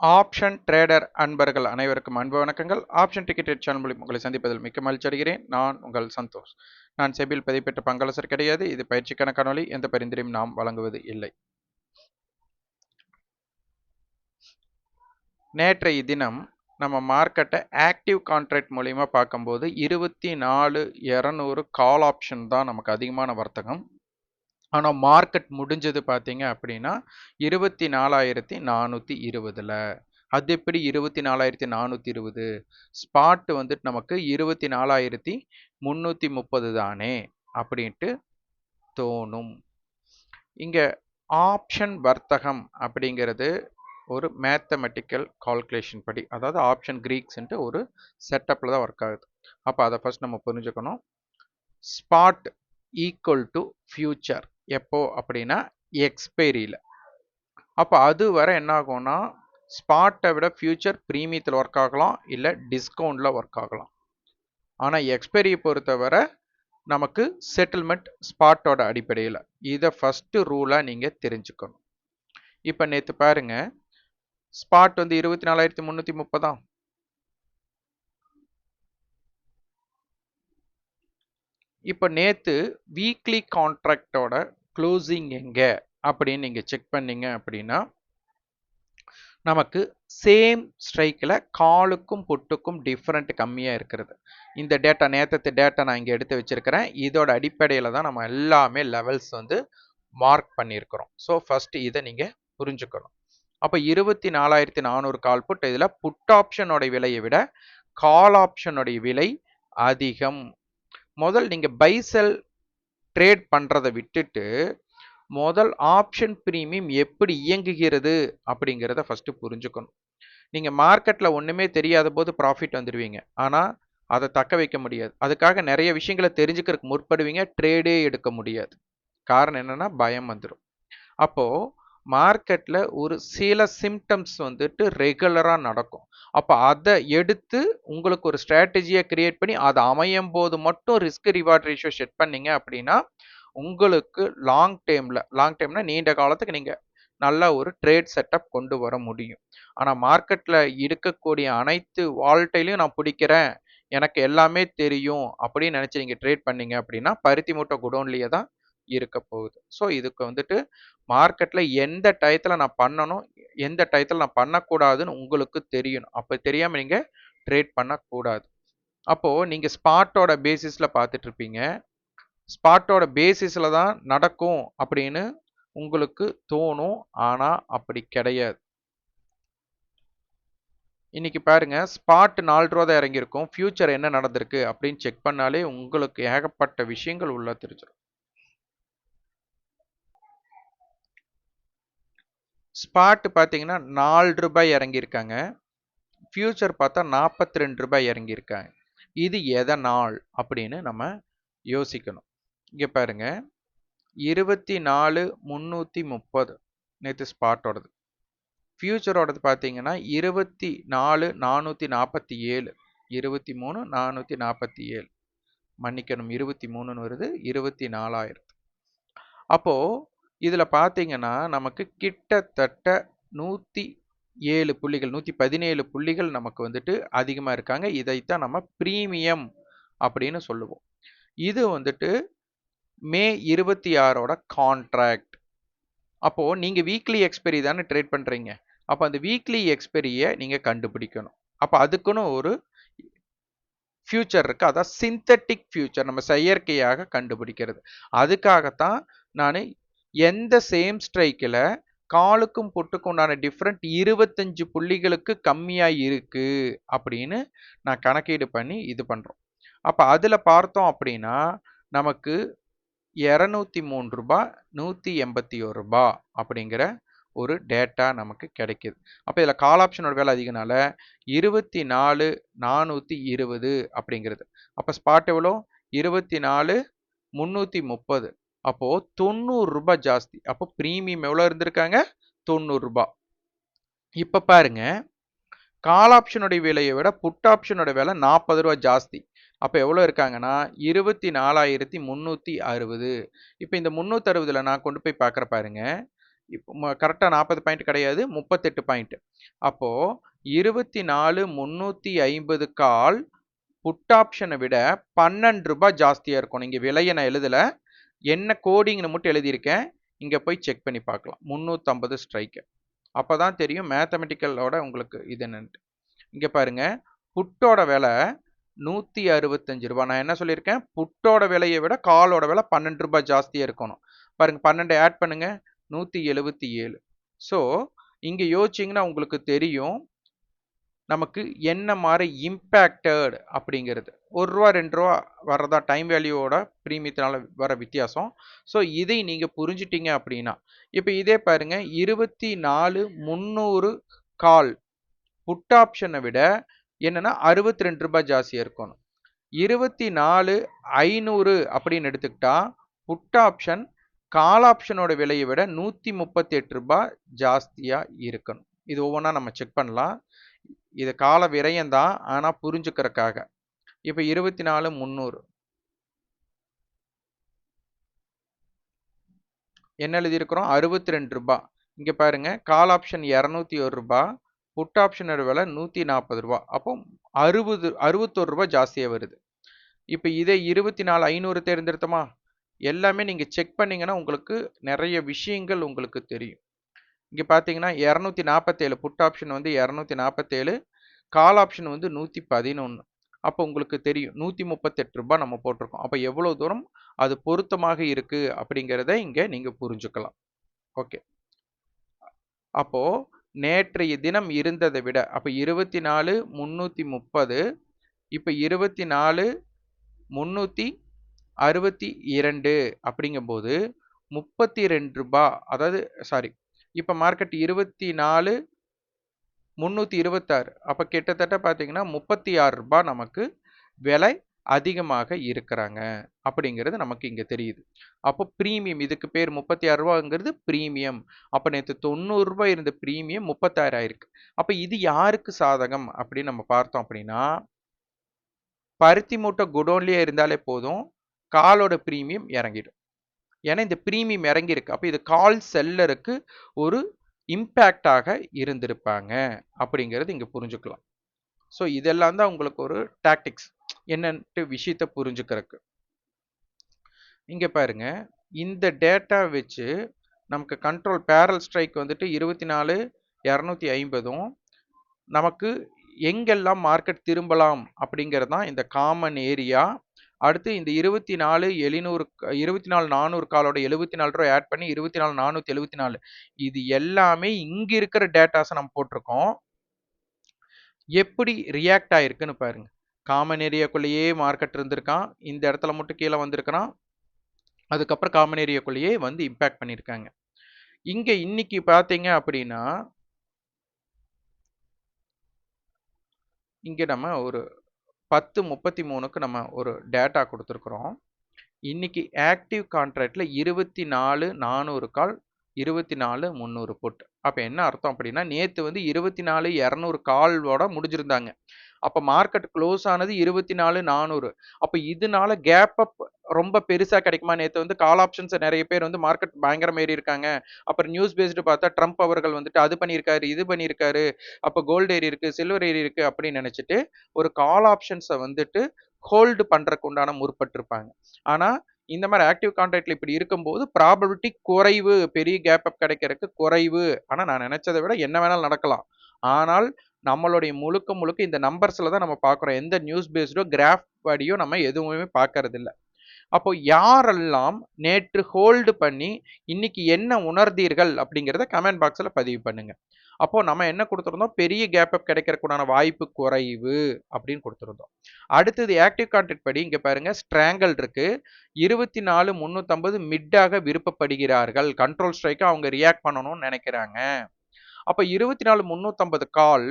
Option trader அன்பர்கள் அனைவருக்கும் அன்பு வணக்கங்கள். ஆப்ஷன் டிக்கெட் சேனல் மூலம் உங்களை சந்திப்பதில் மிக்க மகிழ்ச்சி அடைகிறேன். நான் உங்கள் சந்தோஷ். நான் செபில் பதிவு பெற்ற பங்காளர் கிடையாது. இது பயிற்சிக்கான காணொலி. எந்த பரிந்துரையும் நாம் வழங்குவது இல்லை. நேற்றைய தினம் நம்ம மார்க்கெட்டை ஆக்டிவ் கான்ட்ராக்ட் மூலியமா பார்க்கும்போது 24,200 கால் ஆப்ஷன் தான் நமக்கு அதிகமான வர்த்தகம். ஆனால் மார்க்கெட் முடிஞ்சது பார்த்தீங்க அப்படின்னா 24,420ல். அது எப்படி 24,420? ஸ்பாட் வந்துட்டு நமக்கு 24,330 தானே அப்படின்ட்டு தோணும். இங்கே ஆப்ஷன் வர்த்தகம் அப்படிங்கிறது ஒரு மேத்தமெட்டிக்கல் கால்குலேஷன் படி, அதாவது ஆப்ஷன் கிரீக்ஸ்ன்ட்டு ஒரு செட்டப்பில் தான் ஒர்க் ஆகுது. அப்போ அதை ஃபர்ஸ்ட் நம்ம புரிஞ்சுக்கணும். ஸ்பாட் ஈக்குவல் டு ஃபியூச்சர் எப்போ அப்படின்னா எக்ஸ்பைரியில். அப்போ அது வர என்ன ஆகும்னா ஸ்பாட்டை விட ஃபியூச்சர் ப்ரீமியத்தில் ஒர்க் ஆகலாம், இல்லை டிஸ்கவுண்டில் ஒர்க் ஆகலாம். ஆனால் எக்ஸ்பைரியை பொறுத்தவரை நமக்கு செட்டில்மெண்ட் ஸ்பாட்டோட அடிப்படையில். இதை ஃபஸ்ட்டு ரூலாக நீங்கள் தெரிஞ்சுக்கணும். இப்போ நேற்று பாருங்க, ஸ்பாட் வந்து 24,330. இப்போ நேற்று வீக்லி கான்ட்ராக்டோட க்ளோசிங் எங்கே அப்படின்னு நீங்கள் செக் பண்ணீங்க அப்படின்னா நமக்கு சேம் ஸ்ட்ரைக்கில் காலுக்கும் புட்டுக்கும் டிஃப்ரெண்ட் கம்மியாக இருக்கிறது. இந்த டேட்டா நேற்று டேட்டா நான் இங்கே எடுத்து வச்சிருக்கிறேன். இதோட அடிப்படையில் தான் நம்ம எல்லாமே லெவல்ஸ் வந்து மார்க் பண்ணியிருக்கிறோம். ஸோ ஃபஸ்ட்டு இதை நீங்கள் புரிஞ்சுக்கணும். அப்போ 24,400 கால் புட். இதில் புட் ஆப்ஷனோட விலையை விட கால் ஆப்ஷனுடைய விலை அதிகம். முதல் நீங்கள் பை செல் ட்ரேட் பண்ணுறதை விட்டுட்டு முதல் ஆப்ஷன் பிரீமியம் எப்படி இயங்குகிறது அப்படிங்கிறத ஃபஸ்ட்டு புரிஞ்சுக்கணும். நீங்கள் மார்க்கெட்டில் ஒன்றுமே தெரியாத போது ப்ராஃபிட் வந்துடுவீங்க, ஆனால் அதை தக்க வைக்க முடியாது. அதுக்காக நிறைய விஷயங்களை தெரிஞ்சுக்கிறதுக்கு முற்படுவீங்க, ட்ரேடே எடுக்க முடியாது. காரணம் என்னென்னா பயம் வந்துடும். அப்போது மார்க்கெட்டில் ஒரு சில சிம்டம்ஸ் வந்துட்டு ரெகுலராக நடக்கும். அப்போ அதை எடுத்து உங்களுக்கு ஒரு ஸ்ட்ராட்டஜியை கிரியேட் பண்ணி அதை அமையும் போது மட்டும் ரிஸ்க் ரிவார்ட் ரேஷியோ செட் பண்ணீங்க அப்படின்னா உங்களுக்கு லாங் டைம்னா நீண்ட காலத்துக்கு நீங்கள் நல்ல ஒரு ட்ரேட் செட்டப் கொண்டு வர முடியும். ஆனால் மார்க்கெட்டில் இருக்கக்கூடிய அனைத்து வால்ட்டையிலையும் நான் பிடிக்கிறேன், எனக்கு எல்லாமே தெரியும் அப்படின்னு நினச்சி நீங்கள் ட்ரேட் பண்ணீங்க அப்படின்னா பருத்தி மூட்டை குடோன்லேயே தான் இருக்க போகுது. ஸோ இதுக்கு வந்துட்டு மார்க்கெட்டில் எந்த டயத்தில் நான் பண்ணணும், எந்த டயத்தில் நான் பண்ணக்கூடாதுன்னு உங்களுக்கு தெரியணும். அப்போ தெரியாமல் நீங்கள் ட்ரேட் பண்ணக்கூடாது. அப்போது நீங்கள் ஸ்பாட்டோட பேசிஸில் பார்த்துட்டு இருப்பீங்க. ஸ்பாட்டோட பேசிஸில் தான் நடக்கும் அப்படின்னு உங்களுக்கு தோணும், ஆனால் அப்படி கிடையாது. இன்னைக்கு பாருங்க, ஸ்பாட் 4 ரூபா தான் இறங்கியிருக்கும். ஃபியூச்சர் என்ன நடந்திருக்கு அப்படின்னு செக் பண்ணாலே உங்களுக்கு ஏகப்பட்ட விஷயங்கள் உள்ள தெரிஞ்சிடும். ஸ்பாட் பார்த்தீங்கன்னா 4 ரூபாய் இறங்கியிருக்காங்க. ஃபியூச்சர் பார்த்தா 42 ரூபாய் இறங்கியிருக்காங்க. இது எதனால் அப்படின்னு நம்ம யோசிக்கணும். இங்கே பாருங்க, 24,330 நேற்று ஸ்பாட்டோடது. ஃபியூச்சரோடது பார்த்தீங்கன்னா 24,447. 23,447, மன்னிக்கணும் 23ன்னு வருது, 24,000. அப்போது இதில் பார்த்தீங்கன்னா நமக்கு கிட்டத்தட்ட 107 புள்ளிகள், 117 புள்ளிகள் நமக்கு வந்துட்டு அதிகமாக இருக்காங்க. இதைத்தான் நம்ம ப்ரீமியம் அப்படின்னு சொல்லுவோம். இது வந்துட்டு மே 26ஓட கான்ட்ராக்ட். அப்போது நீங்கள் வீக்லி எக்ஸ்பைரி தானே ட்ரேட் பண்ணுறீங்க. அப்போ அந்த வீக்லி எக்ஸ்பைரியை நீங்கள் கண்டுபிடிக்கணும். அப்போ அதுக்குன்னு ஒரு ஃபியூச்சர் இருக்குது, அதான் சிந்தட்டிக் ஃபியூச்சர், நம்ம செயற்கையாக கண்டுபிடிக்கிறது. அதுக்காகத்தான் நான் எந்த சேம் ஸ்ட்ரைக்கில் காலுக்கும் புட்டுக்கும் உண்டான டிஃப்ரெண்ட் 25 புள்ளிகளுக்கு கம்மியாக இருக்குது அப்படின்னு நான் கணக்கீடு பண்ணி இது பண்ணுறோம். அப்போ அதில் பார்த்தோம் அப்படின்னா நமக்கு 203 ரூபாய், 181 ரூபாய் அப்படிங்கிற ஒரு டேட்டா நமக்கு கிடைக்கிது. அப்போ இதில் கால் ஆப்ஷனோட வேலை அதிகனால 24,420 அப்படிங்கிறது. அப்போ ஸ்பாட் எவ்வளோ? 24,330. அப்போது 90 ரூபாய் ஜாஸ்தி. அப்போ ப்ரீமியம் எவ்வளோ இருந்திருக்காங்க? 90 ரூபாய். இப்போ பாருங்க, கால் ஆப்ஷனுடைய விலையை விட புட் ஆப்ஷனோட விலை 40 ரூபாய் ஜாஸ்தி. அப்போ எவ்வளோ இருக்காங்கன்னா 24,360. இப்போ இந்த 360ல் நான் கொண்டு போய் பார்க்குற பாருங்க, இப்போ கரெக்டாக 40 பாயிண்ட் கிடையாது, 38 பாயிண்ட். அப்போ 24,350 கால் புட் ஆப்ஷனை விட 12 ரூபாய் ஜாஸ்தியா இருக்கும். நீங்க விலையை நான் எழுதல, என்ன கோடிங்னு மட்டும் எழுதியிருக்கேன். இங்க போய் செக் பண்ணி பார்க்கலாம். 350 ஸ்ட்ரைக். அப்பதான் தெரியும் மேத்தமெட்டிக்கலோட உங்களுக்கு இது என்னன்னு. இங்க பாருங்க, புட்டோட விலை 165 ரூபாய். நான் என்ன சொல்லியிருக்கேன், புட்டோட விலையை விட காலோட விலை 12 ரூபாய் ஜாஸ்தியா இருக்கணும். பாருங்க, 12 ஆட் பண்ணுங்க, 177. ஸோ இங்க யோசிச்சிங்கன்னா உங்களுக்கு தெரியும் நமக்கு என்ன மாதிரி இம்பேக்டட் அப்படிங்கிறது. 1 ரூபா 2 ரூபா வர்றதா டைம் வேல்யூவோட பிரீமியத்தினால வர வித்தியாசம். ஸோ இதை நீங்க புரிஞ்சிட்டீங்க அப்படின்னா, இப்போ இதே பாருங்க, 24,300 கால் புட் ஆப்ஷனை விட என்னன்னா 62 ரூபாய் ஜாஸ்தியா இருக்கணும். 24,500 அப்படின்னு எடுத்துக்கிட்டா புட் ஆப்ஷன் கால் ஆப்ஷனோட விலையை விட 138 ரூபாய் ஜாஸ்தியா இருக்கணும். இது ஒவ்வொன்றா நம்ம செக் பண்ணலாம். இது கால விரயம் தான், ஆனா புரிஞ்சுக்கிறதுக்காக. இப்ப 24,300 என்ன எழுதி இருக்கிறோம், 62 ரூபாய். இங்க பாருங்க, கால் ஆப்ஷன் 201 ரூபாய், புட் ஆப்ஷனோட விலை 140 ரூபாய். அப்போ 61 ரூபாய் ஜாஸ்தியா வருது. இப்ப இதே 24,500 தேர்ந்தெடுத்தோமா, எல்லாமே நீங்க செக் பண்ணீங்கன்னா உங்களுக்கு நிறைய விஷயங்கள் உங்களுக்கு தெரியும். இங்க பாத்தீங்கன்னா 247 புட் ஆப்ஷன் வந்து 247, கால் ஆப்ஷன் வந்து 111. அப்போ உங்களுக்கு தெரியும் 138 ரூபாய் நம்ம போட்டிருக்கோம். அப்போ எவ்வளவு தூரம் அது பொருத்தமாக இருக்கு அப்படிங்கிறத இங்க நீங்க புரிஞ்சுக்கலாம். ஓகே, அப்போ நேற்றைய தினம் இருந்ததை விட அப்ப 24,330 இப்ப 24,362 அப்படிங்கும்போது 32 ரூபாய். அதாவது சாரி, இப்ப மார்க்கெட் 24,326. அப்ப கிட்டத்தட்ட பாத்தீங்கன்னா 36 ரூபாய் நமக்கு விலை அதிகமாக இருக்கிறாங்க அப்படிங்கிறது நமக்கு இங்க தெரியுது. அப்போ பிரீமியம், இதுக்கு பேர் 36 ரூபாய்ங்கிறது பிரீமியம். அப்ப நேற்று 90 ரூபாய் இருந்த பிரீமியம் 36 ஆயிருக்கு. அப்ப இது யாருக்கு சாதகம் அப்படின்னு நம்ம பார்த்தோம் அப்படின்னா, பருத்தி மூட்டை குடோன்லயே இருந்தாலே போதும், காலோட பிரீமியம் இறங்கிடும். ஏன்னா இந்த பிரீமியம் இறங்கி இருக்கு. அப்ப இது கால் செல்லருக்கு ஒரு இம்பேக்டாக இருந்திருப்பாங்க அப்படிங்கிறது இங்க புரிஞ்சுக்கலாம். ஸோ இதெல்லாம் தான் உங்களுக்கு ஒரு டாக்டிக்ஸ் என்னன்ட்டு விஷயத்தை புரிஞ்சுக்கிறதுக்கு. இங்க பாருங்க, இந்த டேட்டா வச்சு நமக்கு கண்ட்ரோல் பேரல் ஸ்ட்ரைக் வந்துட்டு 24,250 நமக்கு எங்கெல்லாம் மார்க்கெட் திரும்பலாம் அப்படிங்கிறது தான் இந்த காமன் ஏரியா. அடுத்து இந்த 24,400 காலோட 74 ரூபாய் ஆட் பண்ணி 24,474, இது எல்லாமே இங்க இருக்கிற டேட்டாஸை நம்ம போட்டிருக்கோம். எப்படி ரியாக்ட் ஆயிருக்குன்னு பாருங்க. காமன் ஏரியாக்குள்ளேயே மார்க்கெட் இருந்திருக்கான், இந்த இடத்துல மட்டும் கீழே வந்திருக்கிறான், அதுக்கப்புறம் காமன் ஏரியாக்குள்ளேயே வந்து இம்பாக்ட் பண்ணியிருக்காங்க. இங்க இன்னைக்கு பார்த்தீங்க அப்படின்னா, இங்க நம்ம ஒரு 10:33க்கு நம்ம ஒரு டேட்டா கொடுத்துருக்குறோம். இன்னைக்கு ஆக்டிவ் கான்ட்ராக்ட்ல 24,400 கால், 24,300 புட். அப்ப என்ன அர்த்தம் அப்படின்னா, நேத்து வந்து 24,200 காலோட முடிஞ்சிருந்தாங்க. அப்ப மார்க்கெட் க்ளோஸ் ஆனது 24,400. அப்ப இதனால கேப் அப் ரொம்ப பெருசா கிடைக்குமா? நேத்து வந்து கால் ஆப்ஷன்ஸ் நிறைய பேர் வந்து மார்க்கெட் பயங்கரம் ஏறி இருக்காங்க. அப்புறம் நியூஸ் பேஸ்டு பார்த்தா ட்ரம்ப் அவர்கள் வந்துட்டு அது பண்ணியிருக்காரு, இது பண்ணியிருக்காரு, அப்ப கோல்டு ஏறி இருக்கு, சில்வர் ஏறி இருக்கு அப்படின்னு நினைச்சிட்டு ஒரு கால் ஆப்ஷன்ஸை வந்துட்டு ஹோல்டு பண்றதுக்கு உண்டான முற்பட்டிருப்பாங்க. ஆனா இந்த மாதிரி ஆக்டிவ் கான்ட்ராக்ட்ல இப்படி இருக்கும்போது ப்ராபபிலிட்டி குறைவு, பெரிய கேப் அப் கிடைக்கிறதுக்கு குறைவு. ஆனா நான் நினைச்சதை விட என்ன வேணாலும் நடக்கலாம். ஆனால் நம்மளுடைய முழுக்க முழுக்க இந்த நம்பர்ஸ்ல தான் நம்ம பார்க்குறோம். எந்த நியூஸ் பேஸ்டோ கிராஃப் படியோ நம்ம எதுவுமே பார்க்கறது இல்லை. அப்போ யாரெல்லாம் நேற்று ஹோல்டு பண்ணி இன்னைக்கு என்ன உணர்ந்தீர்கள் அப்படிங்கிறத கமெண்ட் பாக்ஸ்ல பதிவு பண்ணுங்க. அப்போ நம்ம என்ன கொடுத்துருந்தோம், பெரிய கேப் அப் கிடைக்கிறதுக்குண்டான வாய்ப்பு குறைவு அப்படின்னு கொடுத்துருந்தோம். அடுத்தது ஆக்டிவ் கான்ட்ராக்ட் படி இங்க பாருங்க, ஸ்ட்ராங்கல் இருக்கு. 24,350 மிட்டாக விருப்பப்படுகிறார்கள். கண்ட்ரோல் ஸ்ட்ரைக்கா அவங்க ரியாக்ட் பண்ணணும்னு நினைக்கிறாங்க. அப்ப 24,350 கால்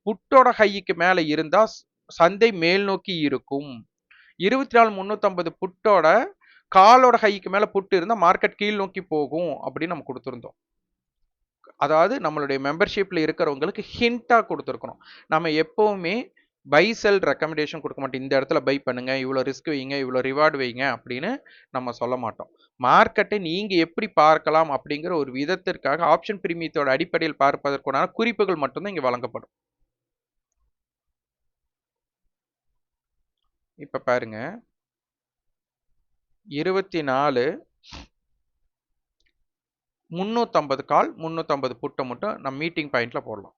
புட்டோட ஹைக்கு மேல இருந்தா சந்தை மேல் நோக்கி இருக்கும். 24,350 புட்டோட காலோட ஹைக்கு மேல புட்டு இருந்தா மார்க்கெட் கீழ் நோக்கி போகும் அப்படின்னு நம்ம கொடுத்துருந்தோம். அதாவது நம்மளுடைய மெம்பர்ஷிப்ல இருக்கிறவங்களுக்கு ஹிண்டா கொடுத்துருக்கணும். நம்ம எப்பவுமே பை செல் ரெக்கமெண்டேஷன் கொடுக்க மாட்டோம். இந்த இடத்துல பை பண்ணுங்க, இவ்வளோ ரிஸ்க் வைங்க, இவ்வளோ ரிவார்டு வைங்க அப்படின்னு நம்ம சொல்ல மாட்டோம். மார்க்கெட்டை நீங்க எப்படி பார்க்கலாம் அப்படிங்கிற ஒரு விதத்திற்காக ஆப்ஷன் பிரீமியத்தோட அடிப்படையில் பார்ப்பதற்கான குறிப்புகள் மட்டும்தான் இங்க வழங்கப்படும். இப்ப பாருங்க 24 350 கால் 350 புட்டை மட்டும் நம்ம மீட்டிங் பாயிண்ட்ல போடலாம்.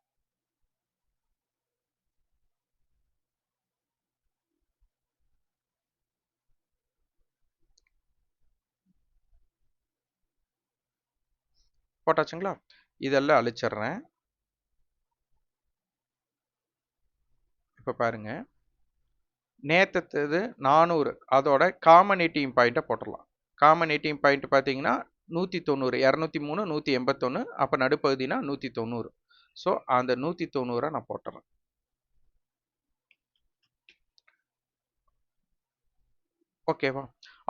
போட்டாச்சுங்களா? இதெல்லாம் அழிச்சிடுறேன். இப்ப பாருங்க நேத்தது 400 அதோட காமன் ஏடிஎம் பாயிண்ட்டை போட்டுடலாம். காமன் ஏடிஎம் பாயிண்ட் பார்த்தீங்கன்னா 190 203 181 அப்போ நடுப்பகுதினா 190. ஸோ அந்த 190 நான் போட்டுறேன். ஓகேவா?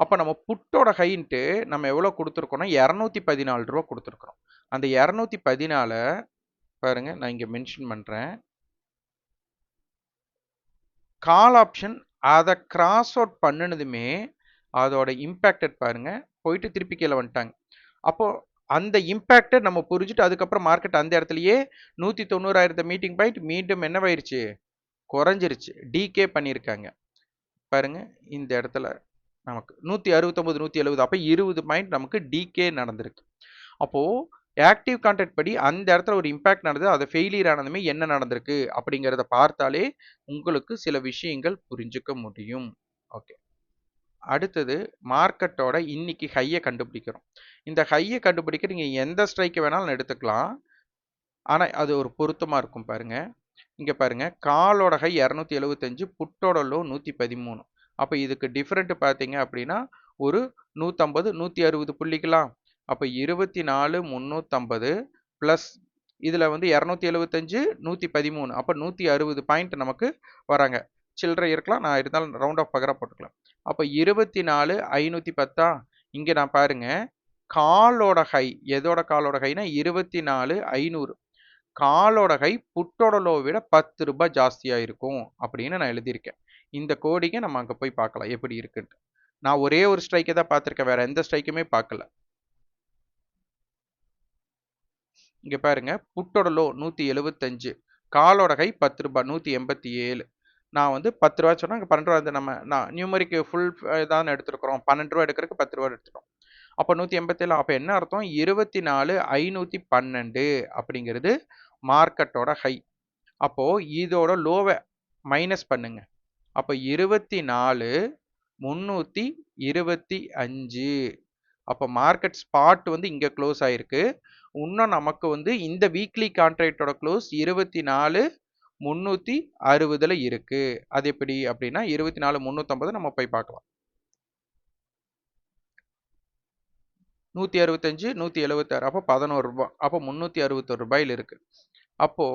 அப்போ நம்ம புட்டோட ஹைன்ட்டு நம்ம எவ்வளோ கொடுத்துருக்கோம்னா 214 ரூபா கொடுத்துருக்குறோம். அந்த 214 பாருங்க நான் இங்கே மென்ஷன் பண்ணுறேன். கால் ஆப்ஷன் அதை கிராஸ் அவுட் பண்ணினதுமே அதோட இம்பேக்டட் பாருங்க போயிட்டு திருப்பி கீழே வந்துட்டாங்க. அப்போ அந்த இம்பேக்டை நம்ம புரிஞ்சுட்டு அதுக்கப்புறம் மார்க்கெட் அந்த இடத்துலயே 190,000 மீட்டிங் பாயிண்ட் மீண்டும் என்னவாயிருச்சு, குறைஞ்சிருச்சு, டிகே பண்ணியிருக்காங்க பாருங்க. இந்த இடத்துல நமக்கு 169 170 அப்போ 20 பாயிண்ட் நமக்கு டிகே நடந்திருக்கு. அப்போ ஆக்டிவ் கான்ட்ராக்ட் படி அந்த இடத்துல ஒரு இம்பாக்ட் நடந்தது, அதை ஃபெயிலியர் ஆனதுமே என்ன நடந்திருக்கு அப்படிங்கிறத பார்த்தாலே உங்களுக்கு சில விஷயங்கள் புரிஞ்சுக்க முடியும். ஓகே, அடுத்தது மார்க்கெட்டோட இன்னைக்கு ஹையை கண்டுபிடிக்கிறோம். இந்த ஹையை கண்டுபிடிக்க நீங்கள் எந்த ஸ்ட்ரைக்கை வேணாலும் எடுத்துக்கலாம், ஆனால் அது ஒரு பொருத்தமாக இருக்கும் பாருங்க. இங்கே பாருங்க காலோட ஹை 275 புட்டோட லோ 113. அப்போ இதுக்கு டிஃப்ரெண்ட் பார்த்தீங்க அப்படின்னா ஒரு 150 160 புள்ளிக்கலாம். அப்போ 24 350 ப்ளஸ் இதில் வந்து 275 113 அப்போ 160 பாயிண்ட் நமக்கு வராங்க. சில்லறை இருக்கலாம், நான் இருந்தாலும் ரவுண்ட் ஆஃப் பகராக போட்டுக்கலாம். அப்போ 24 510. இங்கே நான் பாருங்க காலோட ஹை எதோட காலோட ஹைனா 24 500. காலோட ஹை புட்டோட லோ விட 10 ரூபாய் ஜாஸ்தியாக இருக்கும் அப்படின்னு நான் எழுதியிருக்கேன். இந்த கோடிங்க நம்ம அங்கே போய் பார்க்கலாம் எப்படி இருக்குன்ட்டு. நான் ஒரே ஒரு ஸ்ட்ரைக்கை தான் பார்த்துருக்கேன், வேற எந்த ஸ்ட்ரைக்குமே பார்க்கல. இங்கே பாருங்க புட்டோட லோ 175, காலோட ஹை 10 ரூபாய் 187. நான் வந்து 10 ரூபா சொன்னால் அங்கே 12 ரூபா நம்ம நான் நியூமரிக்கு ஃபுல் தான் எடுத்துருக்குறோம், 12 ரூபா எடுக்கிறதுக்கு 10 ரூபா எடுத்துட்டோம். அப்போ 187 அப்போ என்ன அர்த்தம், 24 512 அப்படிங்கிறது மார்க்கெட்டோட ஹை. அப்போ இதோட லோவை மைனஸ் பண்ணுங்க. அப்போ 24 325. அப்போ மார்க்கெட் ஸ்பாட் வந்து இங்கே க்ளோஸ் ஆயிருக்கு. இன்னும் நமக்கு வந்து இந்த வீக்லி கான்ட்ராக்டோட க்ளோஸ் 24 360ல இருக்கு. அது எப்படி அப்படின்னா 24 350 நம்ம போய் பார்க்கலாம். 165 176 அப்போ 11 ரூபாய், அப்போ 361 ரூபாயில் இருக்கு. அப்போ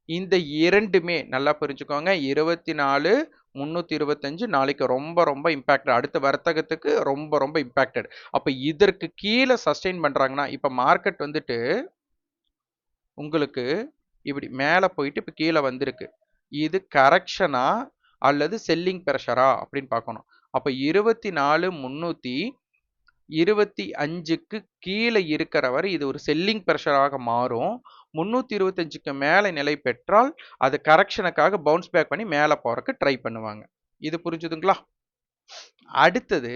இந்த இரண்டுமே நல்லா புரிஞ்சுக்கோங்க, 24 325 நாளைக்கு ரொம்ப ரொம்ப இம்பாக்டட், அடுத்த வர்த்தகத்துக்கு ரொம்ப ரொம்ப இம்பாக்டட். அப்போ இதற்கு கீழே சஸ்டெயின் பண்றாங்கன்னா இப்போ மார்க்கெட் வந்துட்டு உங்களுக்கு இப்படி மேலே போயிட்டு இப்போ கீழே வந்திருக்கு, இது கரெக்ஷனா அல்லது செல்லிங் ப்ரெஷரா அப்படின்னு பார்க்கணும். அப்போ 24 325க்கு கீழே இருக்கிற வரை இது ஒரு செல்லிங் ப்ரெஷராக மாறும். 325க்கு மேலே நிலை பெற்றால் அது கரெக்ஷனுக்காக பவுன்ஸ் பேக் பண்ணி மேலே போறதுக்கு ட்ரை பண்ணுவாங்க. இது புரிஞ்சுதுங்களா? அடுத்தது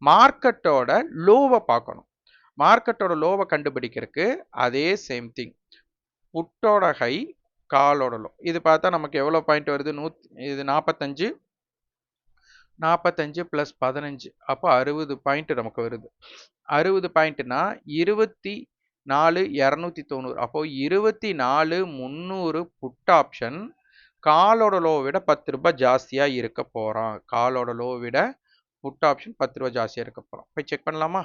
மார்க்கெட்டோட லோவை பார்க்கணும். மார்க்கெட்டோட லோவை கண்டுபிடிக்கிறதுக்கு அதே சேம் திங், புட்டோட ஹை காலோட லோ. இது பார்த்தா நமக்கு எவ்வளோ பாயிண்ட் வருது, இது 45 ப்ளஸ் 15 அப்போ 60 பாயிண்ட் நமக்கு வருது. 60 பாயிண்ட்னா 24 290. அப்போ 24 300 புட் ஆப்ஷன் காலோட லோ விட 10 ரூபாய் ஜாஸ்தியா இருக்க போறான். காலோட லோ விட புட் ஆப்ஷன் 10 ரூபாய் ஜாஸ்தியா இருக்க போறான். போய் செக் பண்ணலாமா?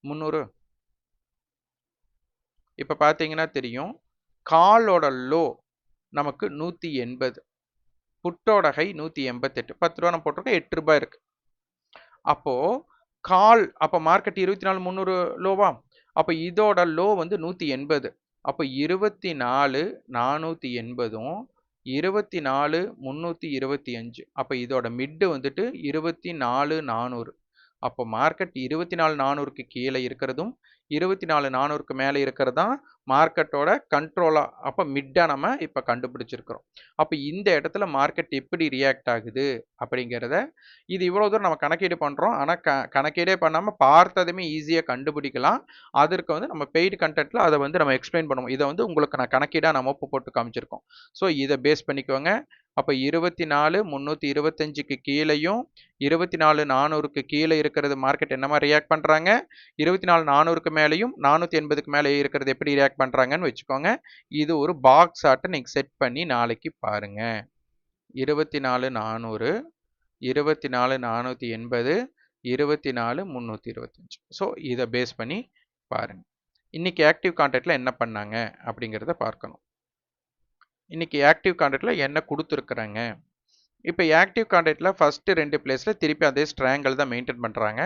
300 இப்ப பாத்தீங்கன்னா தெரியும், காலோட லோ நமக்கு 180, புட்டோட ஹை 188, 10 ரூபா நம்ம போட்டிருக்கோம், 8 ரூபாய் இருக்கு. அப்போ கால் அப்போ மார்க்கெட் 24 300 லோவா, அப்போ இதோட லோ வந்து 180. அப்போ 24 480ம் 24,325. அப்போ இதோட மிட் வந்துட்டு 24,400. அப்போ மார்க்கெட் 24,400க்கு கீழே இருக்கிறதும் 24,400க்கு மேலே இருக்கிறது தான் மார்க்கெட்டோட கண்ட்ரோலா, அப்போ மிட்டா நம்ம இப்போ கண்டுபிடிச்சிருக்கிறோம். அப்போ இந்த இடத்துல மார்க்கெட் எப்படி ரியாக்ட் ஆகுது அப்படிங்கிறத இது இவ்வளோ தூரம் நம்ம கணக்கீடு பண்ணுறோம். ஆனால் கணக்கீடே பண்ணாமல் பார்த்ததுமே ஈஸியாக கண்டுபிடிக்கலாம். அதற்கு வந்து நம்ம பெய்டு கண்டென்ட்டில் அதை வந்து நம்ம எக்ஸ்பிளைன் பண்ணுவோம். இதை வந்து உங்களுக்கு நான் கணக்கீடாக நம்ம போட்டு காமிச்சிருக்கோம். ஸோ இதை பேஸ் பண்ணிக்கோங்க. அப்போ 24,325க்கு கீழேயும் 24,400க்கு கீழே இருக்கிறது மார்க்கெட் என்ன மாதிரி ரியாக்ட் பண்ணுறாங்க, 24,400க்கு மேலேயும் 480க்கு மேலே இருக்கிறது எப்படி ரியாக்ட் பண்ணுறாங்கன்னு வச்சுக்கோங்க. இது ஒரு பாக்ஸ் ஆட்டை நீங்கள் செட் பண்ணி நாளைக்கு பாருங்க. 24,400, 24,480, 24,325. ஸோ இதை பேஸ் பண்ணி பாருங்க. இன்னைக்கு ஆக்டிவ் கான்ட்ராக்ட்ல என்ன பண்ணாங்க அப்படிங்கிறத பார்க்கணும். இன்னைக்கு ஆக்டிவ் கான்ட்ராக்ட்ல என்ன கொடுத்துருக்குறாங்க. இப்போ ஆக்டிவ் கான்ட்ராக்ட்ல ஃபர்ஸ்ட் 2 பிளேஸ்ல திருப்பி அதே ஸ்ட்ராங்கிள் தான் மெயின்டைன் பண்றாங்க.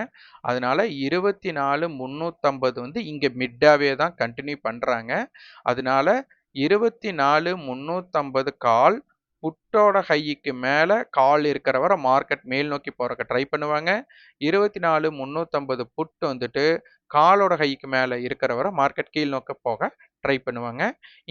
அதனால 24,350 வந்து இங்க மிட்டாவே தான் கண்டினியூ பண்றாங்க. அதனால 24,350 கால் புட்டோட ஹைக்கு மேல கால் இருக்கிற வரை மார்க்கெட் மேல் நோக்கி போறக்க ட்ரை பண்ணுவாங்க. 24,350 புட் வந்துட்டு காலோட ஹைக்கு மேல இருக்கிற வரை மார்க்கெட் கீழ் நோக்க போக ட்ரை பண்ணுவாங்க.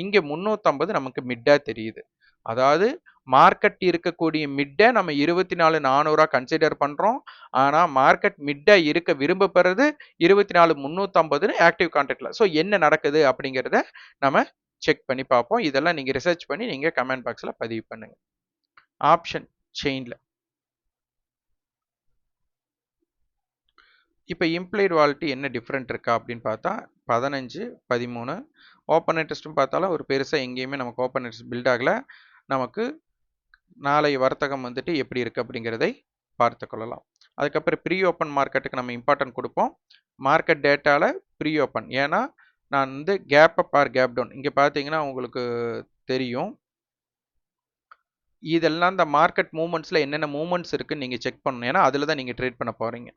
இங்க 350 நமக்கு மிட்டா தெரியுது. அதாவது மார்க்கெட் இருக்கக்கூடிய மிட்டை நம்ம 24,400 கன்சிடர் பண்றோம். ஆனா மார்க்கெட் மிட்டை இருக்க விரும்பப்படுறது 24,350 ஆக்டிவ் கான்ட்ராக்ட்ல. ஸோ என்ன நடக்குது அப்படிங்கிறத நம்ம செக் பண்ணி பார்ப்போம். இதெல்லாம் நீங்க ரிசர்ச் பண்ணி நீங்க கமெண்ட் பாக்ஸ்ல பதிவு பண்ணுங்க. ஆப்ஷன் செயின்ல இப்போ இம்ப்ளைட் வாலிட்டி என்ன டிஃப்ரெண்ட் இருக்கா அப்படின்னு பார்த்தா 15, 13 ஓப்பன் இன்ட்ரெஸ்ட்டும் பார்த்தாலும் ஒரு பெருசாக எங்கேயுமே நமக்கு ஓப்பன் இன்ட்ரெஸ்ட் பில்ட் ஆகலை. நமக்கு நாளை வர்த்தகம் வந்துட்டு எப்படி இருக்குது அப்படிங்கிறதை பார்த்து கொள்ளலாம். அதுக்கப்புறம் ப்ரீ ஓப்பன் மார்க்கெட்டுக்கு நம்ம இம்பார்ட்டன்ட் கொடுப்போம். மார்க்கெட் டேட்டாவில் ப்ரீ ஓப்பன், ஏன்னா நான் வந்து gap up or gap down இங்கே பார்த்தீங்கன்னா உங்களுக்கு தெரியும். இதெல்லாம் இந்த மார்க்கெட் மூவ்மெண்ட்ஸில் என்னென்ன மூவ்மெண்ட்ஸ் இருக்குன்னு நீங்கள் செக் பண்ணணும். ஏன்னா அதில் தான் நீங்கள் ட்ரேட் பண்ண போகிறீங்க.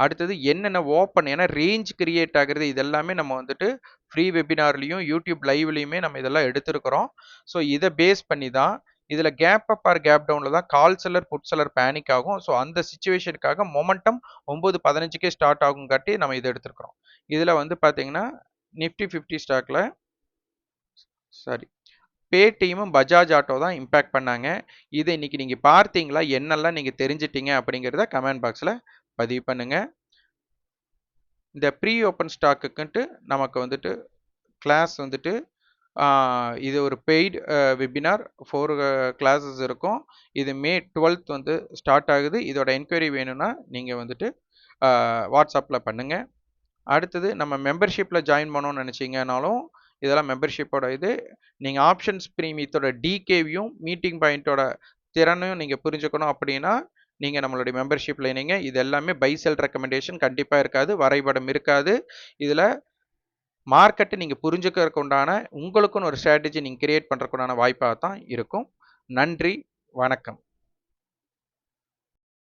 அடுத்தது என்னென்ன ஓப்பன், ஏன்னா ரேஞ்ச் கிரியேட் ஆகுறது இதெல்லாமே நம்ம வந்துட்டு ஃப்ரீ வெபினார்லையும் யூடியூப் லைவ்லையுமே நம்ம இதெல்லாம் எடுத்திருக்கிறோம். ஸோ இதை பேஸ் பண்ணி தான் இதில் கேப் அப் ஆர் கேப் டவுனில் தான் call seller put seller panic ஆகும். ஸோ அந்த சுச்சுவேஷனுக்காக மொமெண்டம் 9:15க்கே ஸ்டார்ட் ஆகும் காட்டி நம்ம இதை எடுத்திருக்கிறோம். இதில் வந்து பார்த்தீங்கன்னா நிஃப்டி 50 ஸ்டாக்ல பேடிஎம்மும் பஜாஜ் ஆட்டோ தான் இம்பேக்ட் பண்ணாங்க. இதை இன்னைக்கு நீங்கள் பார்த்தீங்களா, என்னெல்லாம் நீங்கள் தெரிஞ்சிட்டீங்க அப்படிங்கிறத கமெண்ட் பாக்ஸில் பதிவு பண்ணுங்க. இந்த ப்ரீ ஓப்பன் ஸ்டாக்குன்ட்டு நமக்கு வந்துட்டு கிளாஸ் வந்துட்டு இது ஒரு பெய்டு வெபினார் 4 கிளாஸஸ் இருக்கும். இது மே 12th வந்து ஸ்டார்ட் ஆகுது. இதோட என்கொயரி வேணும்னா நீங்கள் வந்துட்டு வாட்ஸ்அப்பில் பண்ணுங்கள். அடுத்தது நம்ம மெம்பர்ஷிப்பில் ஜாயின் பண்ணணும்னு நினச்சிங்கனாலும் இதெல்லாம் மெம்பர்ஷிப்போட இது. நீங்கள் ஆப்ஷன்ஸ் பிரீமியத்தோட டிகேவியும் மீட்டிங் பாயிண்ட்டோட திறனையும் நீங்கள் புரிஞ்சுக்கணும் அப்படின்னா நீங்கள் நம்மளுடைய மெம்பர்ஷிப்பில் இணைங்க. இது எல்லாமே பை செல் ரெக்கமெண்டேஷன் கண்டிப்பாக இருக்காது, வரைபடம் இருக்காது. இதில் மார்க்கெட்டை நீங்கள் புரிஞ்சுக்கிறதுக்கு உண்டான உங்களுக்குன்னு ஒரு ஸ்ட்ராட்டஜி நீங்கள் கிரியேட் பண்ணுறதுக்கு உண்டான வாய்ப்பாக தான் இருக்கும். நன்றி, வணக்கம்.